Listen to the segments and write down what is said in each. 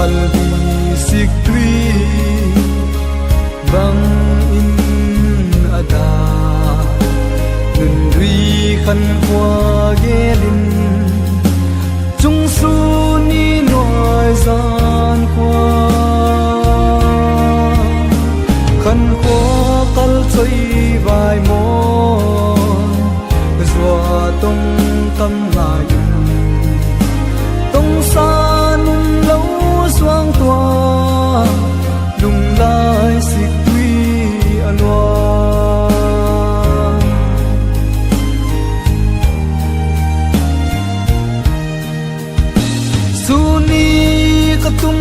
palbi sik tui bang in ada nun ri khan kwa gelin chung su ni noi gian kwa khan kwa kal choi vai mon zwa tong kam lai tong sa nung lâu xoang toa lung lai sik tui anwa suni katum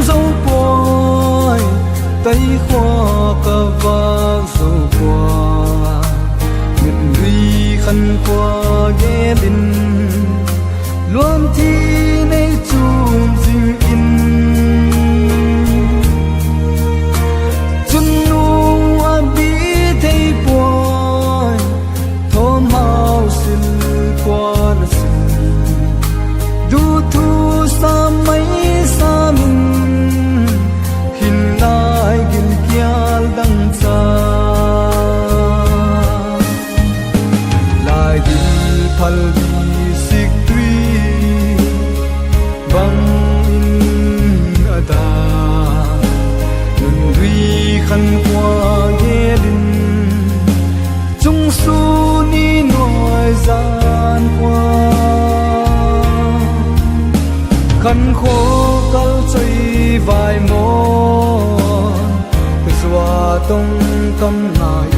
dâu poi tay khoa ka vang dâu qua nguyện duy khăn qua ghé bên luôn thi nay chung dinh in chun nu a bi thấy boi thom hao xin qua là xin du thu sa mấy sa min hin lai gin kial dang cha lai dil phal bi sik tui bang in ada nun ri khan kwa gelin chung su ni noi gian kwa khăn khô kal choi vai mon zwa tong kam nai